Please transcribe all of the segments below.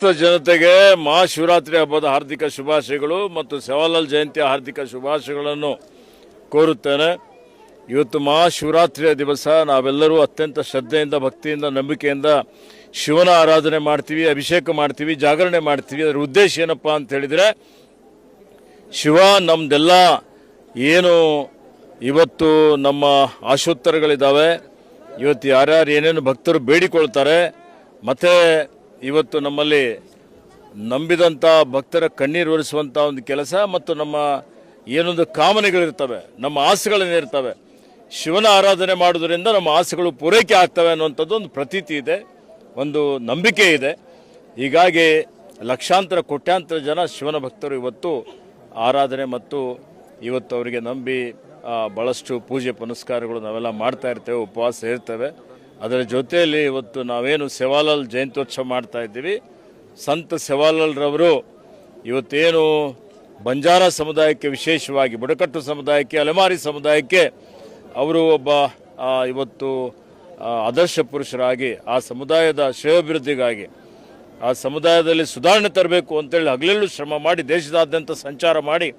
ಜನತೆಗೆ ಮಹಾಶಿವರಾತ್ರಿ ಹಬ್ಬದ ಹಾರ್ದಿಕ ಶುಭಾಶಯಗಳು ಮತ್ತು ಸೇವಾಲಾಲ್ ಜಯಂತಿಯ ಹಾರ್ದಿಕ ಶುಭಾಶಯಗಳನ್ನು ಕೋರುತ್ತೇನೆ. ಇವತ್ತು ಮಹಾಶಿವರಾತ್ರಿಯ ದಿವಸ ನಾವೆಲ್ಲರೂ ಅತ್ಯಂತ ಶ್ರದ್ಧೆಯಿಂದ, ಭಕ್ತಿಯಿಂದ, ನಂಬಿಕೆಯಿಂದ ಶಿವನ ಆರಾಧನೆ ಮಾಡ್ತೀವಿ, ಅಭಿಷೇಕ ಮಾಡ್ತೀವಿ, ಜಾಗರಣೆ ಮಾಡ್ತೀವಿ. ಅದರ ಉದ್ದೇಶ ಏನಪ್ಪ ಅಂತ ಹೇಳಿದರೆ, ಶಿವ ನಮ್ದೆಲ್ಲ ಏನು ಇವತ್ತು ನಮ್ಮ ಆಶೋತ್ತರಗಳಿದ್ದಾವೆ, ಇವತ್ತು ಯಾರ್ಯಾರು ಏನೇನು ಭಕ್ತರು ಬೇಡಿಕೊಳ್ತಾರೆ, ಮತ್ತು ಇವತ್ತು ನಮ್ಮಲ್ಲಿ ನಂಬಿದಂಥ ಭಕ್ತರ ಕಣ್ಣೀರು ಒರೆಸುವಂಥ ಒಂದು ಕೆಲಸ ಮತ್ತು ನಮ್ಮ ಏನೊಂದು ಕಾಮನೆಗಳಿರ್ತವೆ, ನಮ್ಮ ಆಸೆಗಳೇನಿರ್ತವೆ, ಶಿವನ ಆರಾಧನೆ ಮಾಡೋದ್ರಿಂದ ನಮ್ಮ ಆಸೆಗಳು ಪೂರೈಕೆ ಆಗ್ತವೆ ಅನ್ನುವಂಥದ್ದು ಒಂದು ಪ್ರತೀತಿ ಇದೆ, ಒಂದು ನಂಬಿಕೆ ಇದೆ. ಹೀಗಾಗಿ ಲಕ್ಷಾಂತರ ಕೋಟ್ಯಾಂತರ ಜನ ಶಿವನ ಭಕ್ತರು ಇವತ್ತು ಆರಾಧನೆ ಮತ್ತು ಇವತ್ತು ಅವರಿಗೆ ನಂಬಿ ಭಾಳಷ್ಟು ಪೂಜೆ ಪುನಸ್ಕಾರಗಳು ನಾವೆಲ್ಲ ಮಾಡ್ತಾ ಇರ್ತೇವೆ, ಉಪವಾಸ ಇರ್ತೇವೆ. ಅದರ ಜೊತೆಯಲ್ಲಿ ಇವತ್ತು ನಾವೇನು ಸೇವಾಲಾಲ್ ಜಯಂತ್ಯೋತ್ಸವ ಮಾಡ್ತಾ ಇದ್ದೀವಿ, ಸಂತ ಸೇವಾಲಾಲ್ರವರು ಇವತ್ತೇನು ಬಂಜಾರ ಸಮುದಾಯಕ್ಕೆ, ವಿಶೇಷವಾಗಿ ಬುಡಕಟ್ಟು ಸಮುದಾಯಕ್ಕೆ, ಅಲೆಮಾರಿ ಸಮುದಾಯಕ್ಕೆ ಅವರು ಒಬ್ಬ ಇವತ್ತು ಆದರ್ಶ ಪುರುಷರಾಗಿ ಆ ಸಮುದಾಯದ ಶ್ರೇಯೋಭಿವೃದ್ಧಿಗಾಗಿ, ಆ ಸಮುದಾಯದಲ್ಲಿ ಸುಧಾರಣೆ ತರಬೇಕು ಅಂತೇಳಿ ಹಗಲೆಲ್ಲೂ ಶ್ರಮ ಮಾಡಿ ದೇಶದಾದ್ಯಂತ ಸಂಚಾರ ಮಾಡಿ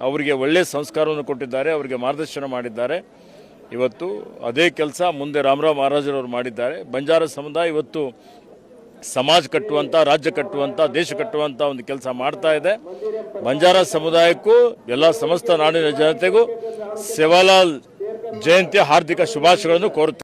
ಅವರಿಗೆ ಒಳ್ಳೆಯ ಸಂಸ್ಕಾರವನ್ನು ಕೊಟ್ಟಿದ್ದಾರೆ, ಅವರಿಗೆ ಮಾರ್ಗದರ್ಶನ ಮಾಡಿದ್ದಾರೆ. ಇವತ್ತು ಅದೇ ಕೆಲಸ ಮುಂದೆ ರಾಮರಾವ್ ಮಹಾರಾಜರವರು ಮಾಡಿದ್ದಾರೆ. ಬಂಜಾರ ಸಮುದಾಯ ಇವತ್ತು ಸಮಾಜ ಕಟ್ಟುವಂಥ, ರಾಜ್ಯ ಕಟ್ಟುವಂಥ, ದೇಶ ಕಟ್ಟುವಂಥ ಒಂದು ಕೆಲಸ ಮಾಡ್ತಾ ಇದೆ. ಬಂಜಾರ ಸಮುದಾಯಕ್ಕೂ ಎಲ್ಲ ಸಮಸ್ತ ನಾಡಿನ ಜನತೆಗೂ ಸೇವಾಲಾಲ್ ಜಯಂತಿಯ ಹಾರ್ದಿಕ ಶುಭಾಶಯಗಳನ್ನು ಕೋರುತ್ತೇನೆ.